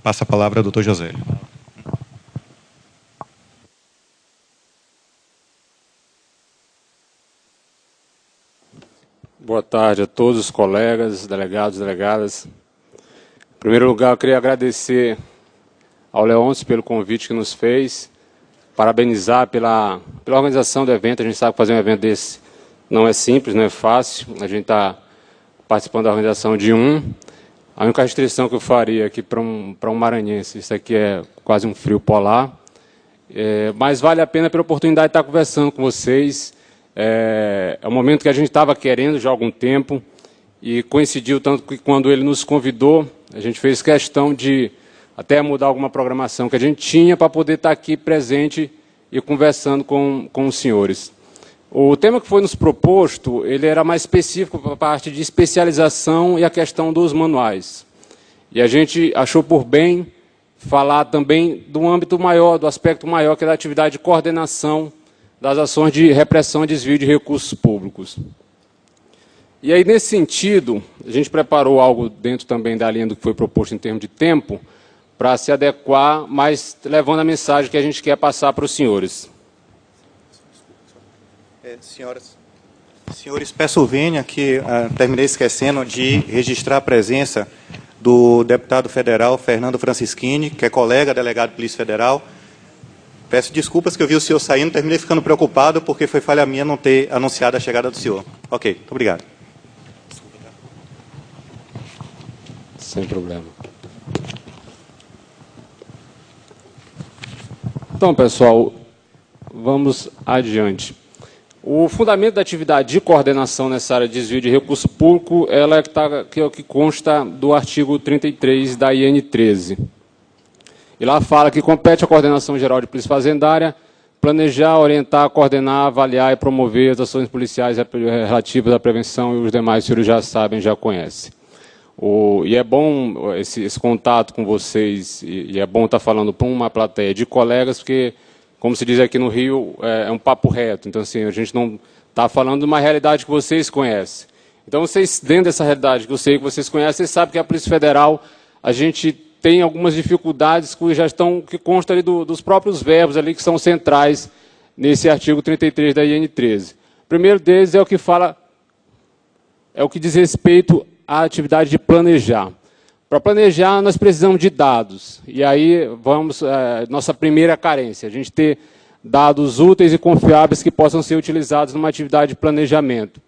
Passa a palavra ao doutor José. Boa tarde a todos os colegas, delegados, delegadas. Em primeiro lugar, eu queria agradecer ao Leôncio pelo convite que nos fez, parabenizar pela organização do evento. A gente sabe que fazer um evento desse não é simples, não é fácil. A gente está participando da organização de um. A única restrição que eu faria aqui para um maranhense, isso aqui é quase um frio polar, mas vale a pena pela oportunidade de estar conversando com vocês. É um momento que a gente estava querendo já há algum tempo e coincidiu tanto que quando ele nos convidou, a gente fez questão de até mudar alguma programação que a gente tinha para poder estar aqui presente e conversando com os senhores. O tema que foi nos proposto, ele era mais específico para a parte de especialização e a questão dos manuais. E a gente achou por bem falar também do âmbito maior, do aspecto maior, que é da atividade de coordenação das ações de repressão e desvio de recursos públicos. E aí, nesse sentido, a gente preparou algo dentro também da linha do que foi proposto em termos de tempo, para se adequar, mas levando a mensagem que a gente quer passar para os senhores. Senhores, peço vênia que terminei esquecendo de registrar a presença do deputado federal Fernando Francischini, que é colega delegado de Polícia Federal. Peço desculpas que eu vi o senhor saindo, terminei ficando preocupado porque foi falha minha não ter anunciado a chegada do senhor. Ok, muito obrigado. Sem problema. Então, pessoal, vamos adiante. O fundamento da atividade de coordenação nessa área de desvio de recurso público ela é o que consta do artigo 33 da IN 13. E lá fala que compete à Coordenação Geral de Polícia Fazendária planejar, orientar, coordenar, avaliar e promover as ações policiais relativas à prevenção, e os demais, os senhores já sabem, já conhecem. E é bom esse contato com vocês, e é bom estar falando para uma plateia de colegas, porque, como se diz aqui no Rio, é um papo reto. Então, assim, a gente não está falando de uma realidade que vocês conhecem. Então, vocês, dentro dessa realidade que eu sei que vocês conhecem, vocês sabem que a Polícia Federal, a gente tem algumas dificuldades que constam ali dos próprios verbos ali que são centrais nesse artigo 33 da IN 13. O primeiro deles é o que diz respeito à atividade de planejar. Para planejar, nós precisamos de dados. E aí, nossa primeira carência, a gente ter dados úteis e confiáveis que possam ser utilizados numa atividade de planejamento.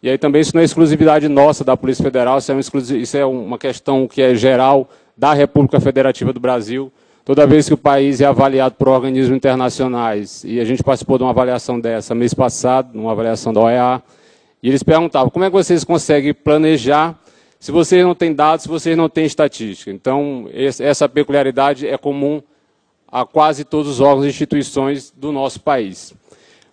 E aí também isso não é exclusividade nossa da Polícia Federal, isso é uma questão que é geral da República Federativa do Brasil. Toda vez que o país é avaliado por organismos internacionais, e a gente participou de uma avaliação dessa mês passado, uma avaliação da OEA, e eles perguntavam, como é que vocês conseguem planejar se vocês não têm dados, se vocês não têm estatística? Então, essa peculiaridade é comum a quase todos os órgãos e instituições do nosso país.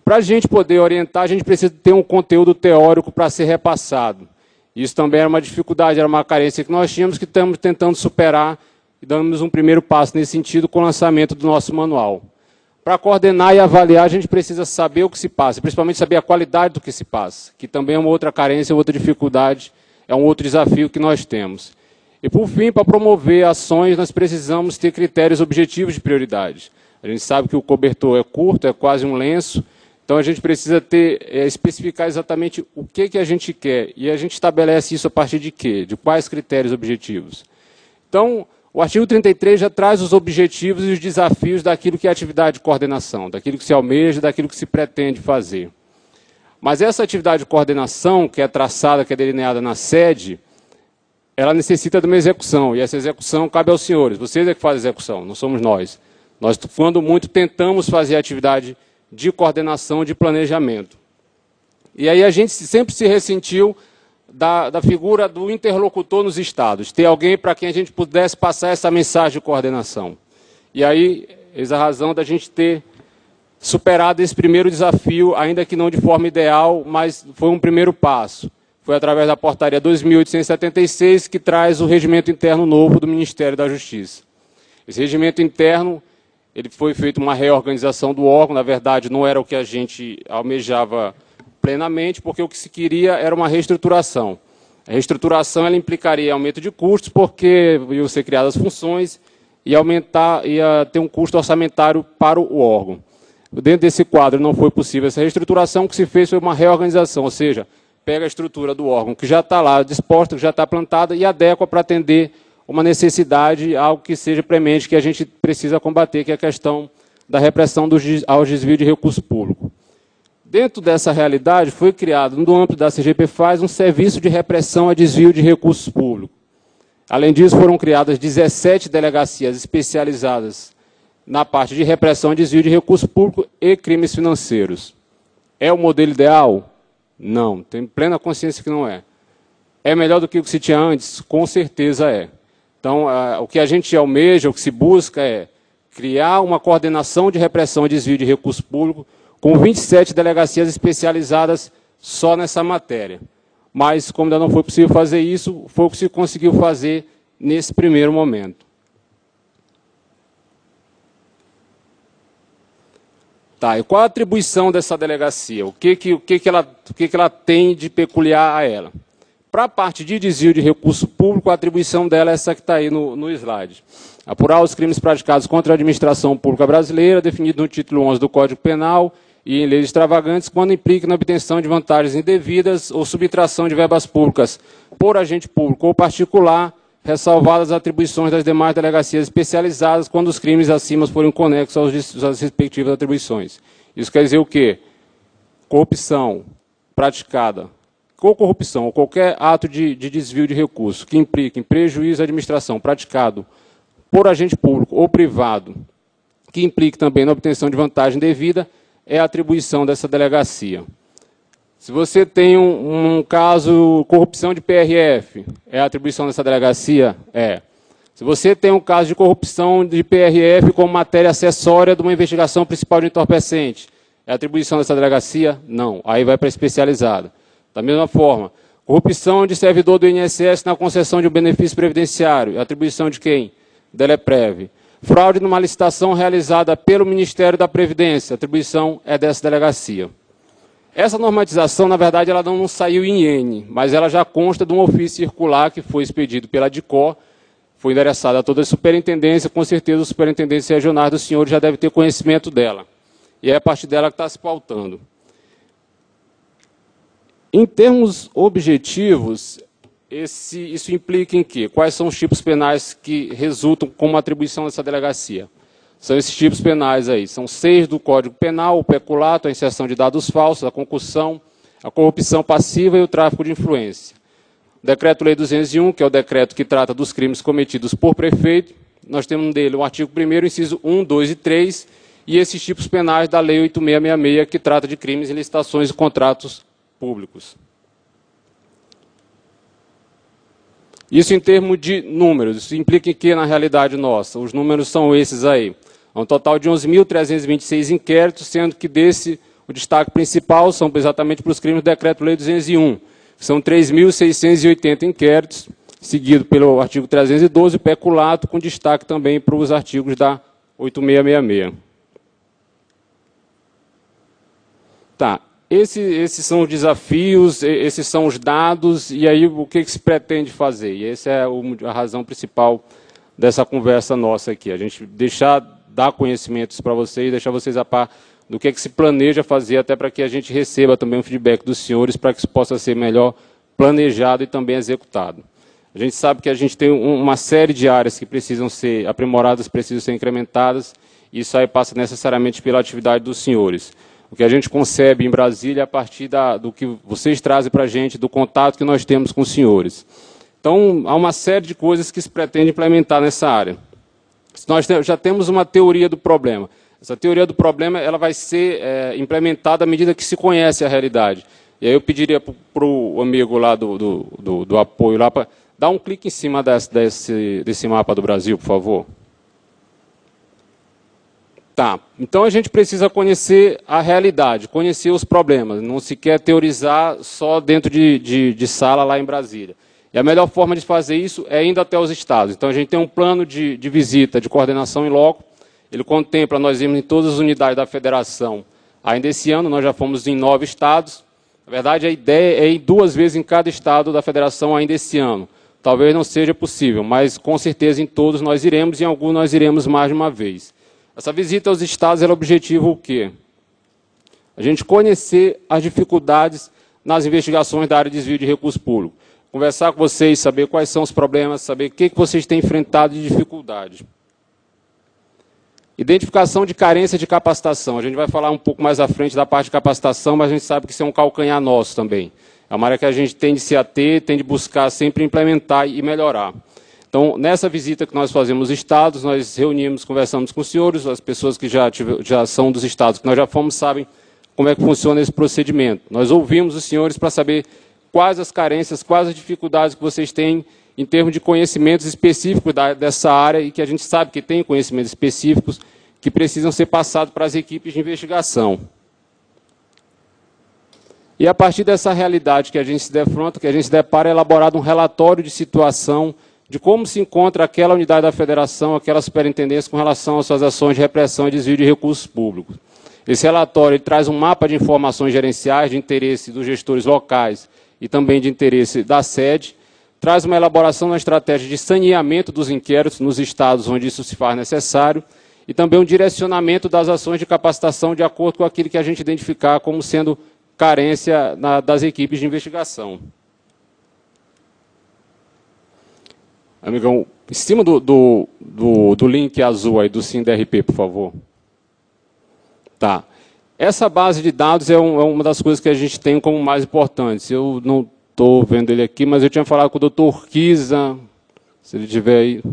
Para a gente poder orientar, a gente precisa ter um conteúdo teórico para ser repassado. Isso também era uma dificuldade, era uma carência que nós tínhamos, que estamos tentando superar, e damos um primeiro passo nesse sentido com o lançamento do nosso manual. Para coordenar e avaliar, a gente precisa saber o que se passa, principalmente saber a qualidade do que se passa, que também é uma outra carência, outra dificuldade, é um outro desafio que nós temos. E, por fim, para promover ações, nós precisamos ter critérios objetivos de prioridade. A gente sabe que o cobertor é curto, é quase um lenço, então a gente precisa especificar exatamente o que a gente quer, e a gente estabelece isso a partir de quê? De quais critérios objetivos? Então, o artigo 33 já traz os objetivos e os desafios daquilo que é atividade de coordenação, daquilo que se almeja, daquilo que se pretende fazer. Mas essa atividade de coordenação, que é traçada, que é delineada na sede, ela necessita de uma execução, e essa execução cabe aos senhores. Vocês é que fazem a execução, não somos nós. Nós, quando muito, tentamos fazer a atividade de coordenação, de planejamento. E aí a gente sempre se ressentiu da figura do interlocutor nos estados, ter alguém para quem a gente pudesse passar essa mensagem de coordenação. E aí, eis a razão da gente ter superado esse primeiro desafio, ainda que não de forma ideal, mas foi um primeiro passo. Foi através da portaria 2.876 que traz o regimento interno novo do Ministério da Justiça. Esse regimento interno, ele foi feito uma reorganização do órgão, na verdade não era o que a gente almejava plenamente, porque o que se queria era uma reestruturação. A reestruturação ela implicaria aumento de custos, porque iam ser criadas funções, ia ter um custo orçamentário para o órgão. Dentro desse quadro não foi possível essa reestruturação, o que se fez foi uma reorganização, ou seja, pega a estrutura do órgão que já está lá disposta, que já está plantada, e adequa para atender uma necessidade, algo que seja premente, que a gente precisa combater, que é a questão da repressão aos desvios de recurso público. Dentro dessa realidade, foi criado, no âmbito da CGPFAS, um serviço de repressão a desvio de recursos públicos. Além disso, foram criadas 17 delegacias especializadas na parte de repressão a desvio de recursos públicos e crimes financeiros. É o modelo ideal? Não, tenho plena consciência que não é. É melhor do que o que se tinha antes? Com certeza é. Então, o que a gente almeja, o que se busca é criar uma coordenação de repressão a desvio de recursos públicos com 27 delegacias especializadas só nessa matéria. Mas, como ainda não foi possível fazer isso, foi o que se conseguiu fazer nesse primeiro momento. Tá, e qual a atribuição dessa delegacia? O que ela tem de peculiar a ela? Para a parte de desvio de recurso público, a atribuição dela é essa que está aí no slide. Apurar os crimes praticados contra a administração pública brasileira, definido no título 11 do Código Penal e em leis extravagantes, quando implique na obtenção de vantagens indevidas ou subtração de verbas públicas por agente público ou particular, ressalvadas as atribuições das demais delegacias especializadas quando os crimes acima forem conexos às respectivas atribuições. Isso quer dizer o quê? Corrupção praticada, ou corrupção, ou qualquer ato de desvio de recurso que implique em prejuízo à administração praticado por agente público ou privado, que implique também na obtenção de vantagem devida, é a atribuição dessa delegacia. Se você tem um caso corrupção de PRF, é a atribuição dessa delegacia? É. Se você tem um caso de corrupção de PRF como matéria acessória de uma investigação principal de entorpecente, é a atribuição dessa delegacia? Não. Aí vai para a especializada. Da mesma forma, corrupção de servidor do INSS na concessão de um benefício previdenciário, é a atribuição de quem? Deleprev. Fraude numa licitação realizada pelo Ministério da Previdência, a atribuição é dessa delegacia. Essa normatização, na verdade, ela não saiu em N, mas ela já consta de um ofício circular que foi expedido pela DICOR, foi endereçada a toda a superintendência, com certeza os superintendentes regionais dos senhores já devem ter conhecimento dela. E é a partir dela que está se pautando. Em termos objetivos, isso implica em quê? Quais são os tipos penais que resultam como atribuição dessa delegacia? São esses tipos penais aí. São 6 do Código Penal: o peculato, a inserção de dados falsos, a concussão, a corrupção passiva e o tráfico de influência. O Decreto-Lei 201, que é o decreto que trata dos crimes cometidos por prefeito, nós temos nele o artigo 1º, inciso 1, 2 e 3, e esses tipos penais da Lei 8666, que trata de crimes em licitações e contratos públicos. Isso em termos de números, isso implica em que na realidade nossa? Os números são esses aí. Um total de 11.326 inquéritos, sendo que desse o destaque principal são exatamente para os crimes do Decreto-Lei 201. São 3.680 inquéritos, seguido pelo artigo 312, peculato, com destaque também para os artigos da 8666. Tá. Esses são os desafios, esses são os dados, e aí o que se pretende fazer? E essa é a razão principal dessa conversa nossa aqui. A gente dar conhecimentos para vocês, deixar vocês a par do que se planeja fazer, até para que a gente receba também um feedback dos senhores, para que isso possa ser melhor planejado e também executado. A gente sabe que a gente tem uma série de áreas que precisam ser aprimoradas, precisam ser incrementadas, e isso aí passa necessariamente pela atividade dos senhores. O que a gente concebe em Brasília é a partir do que vocês trazem para a gente, do contato que nós temos com os senhores. Então, há uma série de coisas que se pretende implementar nessa área. Nós já temos uma teoria do problema. Essa teoria do problema ela vai ser implementada à medida que se conhece a realidade. E aí eu pediria para o amigo lá do apoio lá para dar um clique em cima desse mapa do Brasil, por favor. Tá, então a gente precisa conhecer a realidade, conhecer os problemas, não se quer teorizar só dentro de sala lá em Brasília. E a melhor forma de fazer isso é indo até os estados. Então a gente tem um plano de visita, de coordenação em loco, ele contempla, nós irmos em todas as unidades da federação. Ainda esse ano nós já fomos em 9 estados, na verdade a ideia é ir 2 vezes em cada estado da federação ainda esse ano. talvez não seja possível, mas com certeza em todos nós iremos e em alguns nós iremos mais de uma vez. Essa visita aos estados era o objetivo o quê? A gente conhecer as dificuldades nas investigações da área de desvio de recurso público. Conversar com vocês, saber quais são os problemas, saber o que vocês têm enfrentado de dificuldade. Identificação de carência de capacitação. A gente vai falar um pouco mais à frente da parte de capacitação, mas a gente sabe que isso é um calcanhar nosso também. É uma área que a gente tem de se ater, tem de buscar sempre implementar e melhorar. Então, nessa visita que nós fazemos nos estados, nós reunimos, conversamos com os senhores, as pessoas que já são dos estados, que nós já fomos, sabem como é que funciona esse procedimento. Nós ouvimos os senhores para saber quais as carências, quais as dificuldades que vocês têm em termos de conhecimentos específicos dessa área e que a gente sabe que tem conhecimentos específicos que precisam ser passados para as equipes de investigação. E a partir dessa realidade que a gente se defronta, que a gente se depara, é elaborado um relatório de situação de como se encontra aquela unidade da federação, aquela superintendência com relação às suas ações de repressão e desvio de recursos públicos. Esse relatório ele traz um mapa de informações gerenciais de interesse dos gestores locais e também de interesse da sede, traz uma elaboração da estratégia de saneamento dos inquéritos nos estados onde isso se faz necessário e também um direcionamento das ações de capacitação de acordo com aquilo que a gente identificar como sendo carência das equipes de investigação. Amigão, em cima do link azul aí do SINDRP, por favor. Tá. Essa base de dados é uma das coisas que a gente tem como mais importantes. Eu não estou vendo ele aqui, mas eu tinha falado com o Dr. Urquiza, se ele estiver aí,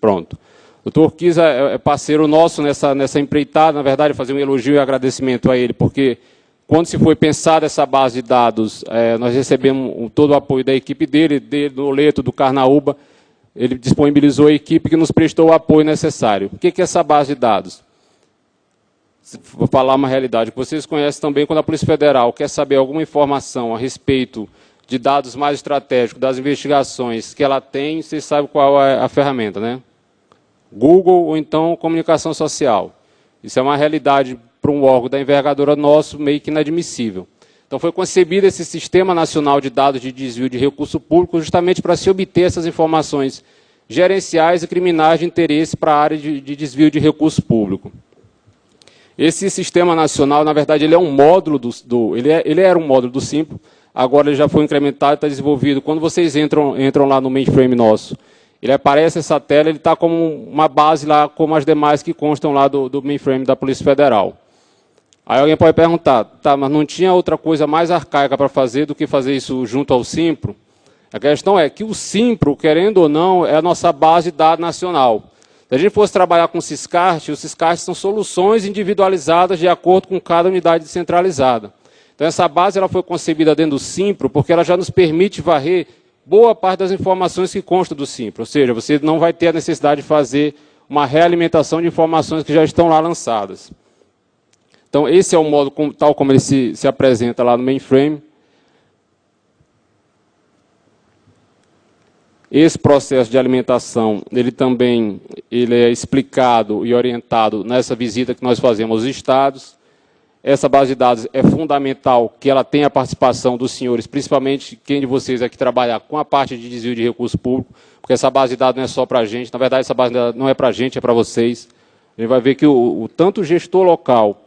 pronto. O Dr. Urquiza é parceiro nosso nessa empreitada, na verdade, fazer um elogio e agradecimento a ele, porque quando se foi pensada essa base de dados, nós recebemos todo o apoio da equipe dele, do Oleto, do Carnaúba, ele disponibilizou a equipe que nos prestou o apoio necessário. O que é essa base de dados? Vou falar uma realidade que vocês conhecem também, quando a Polícia Federal quer saber alguma informação a respeito de dados mais estratégicos, das investigações que ela tem, vocês sabem qual é a ferramenta, né? Google ou então comunicação social. Isso é uma realidade para um órgão da envergadura nosso meio que inadmissível. Então foi concebido esse Sistema Nacional de Dados de Desvio de Recurso Público justamente para se obter essas informações gerenciais e criminais de interesse para a área de desvio de recurso público. Esse Sistema Nacional, na verdade, ele é um módulo ele era um módulo do Simpro, agora ele já foi incrementado e está desenvolvido. Quando vocês entram lá no mainframe nosso, ele aparece essa tela, ele está como uma base lá, como as demais que constam lá do mainframe da Polícia Federal. Aí alguém pode perguntar, tá, mas não tinha outra coisa mais arcaica para fazer do que fazer isso junto ao Simpro? A questão é que o Simpro, querendo ou não, é a nossa base de dados nacional. Se a gente fosse trabalhar com o Siscart, os Siscart são soluções individualizadas de acordo com cada unidade descentralizada. Então essa base ela foi concebida dentro do Simpro porque ela já nos permite varrer boa parte das informações que constam do Simpro. Ou seja, você não vai ter a necessidade de fazer uma realimentação de informações que já estão lá lançadas. Então, esse é o modo tal como ele se apresenta lá no mainframe. Esse processo de alimentação, ele é explicado e orientado nessa visita que nós fazemos aos estados. Essa base de dados é fundamental que ela tenha a participação dos senhores, principalmente quem de vocês aqui trabalhar com a parte de desvio de recurso público, porque essa base de dados não é só para a gente, na verdade essa base de dados não é para a gente, é para vocês. A gente vai ver que tanto o gestor local,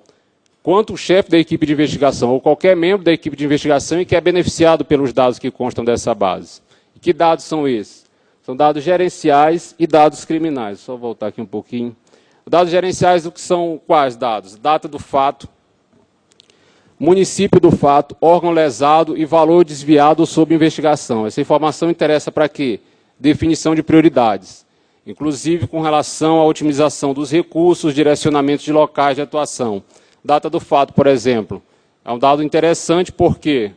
quanto o chefe da equipe de investigação, ou qualquer membro da equipe de investigação, e que é beneficiado pelos dados que constam dessa base. E que dados são esses? São dados gerenciais e dados criminais. Só voltar aqui um pouquinho. Dados gerenciais, o que são quais dados? Data do fato, município do fato, órgão lesado e valor desviado sob investigação. Essa informação interessa para quê? Definição de prioridades, inclusive com relação à otimização dos recursos, direcionamentos de locais de atuação. Data do fato, por exemplo, é um dado interessante porque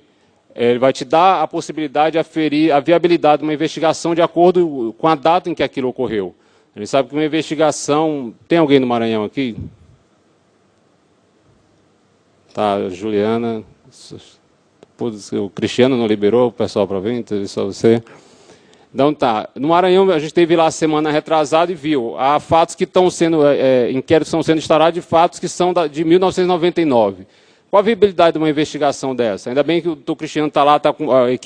ele vai te dar a possibilidade de aferir a viabilidade de uma investigação de acordo com a data em que aquilo ocorreu. A gente sabe que uma investigação... Tem alguém no Maranhão aqui? Tá, Juliana... O Cristiano não liberou o pessoal para vir, então só você... Então tá, no Maranhão a gente esteve lá semana retrasada e viu, há fatos que estão sendo, inquéritos estão sendo instaurados de fatos que são de 1999. Qual a viabilidade de uma investigação dessa? Ainda bem que o Dr. Cristiano está lá, está com a equipe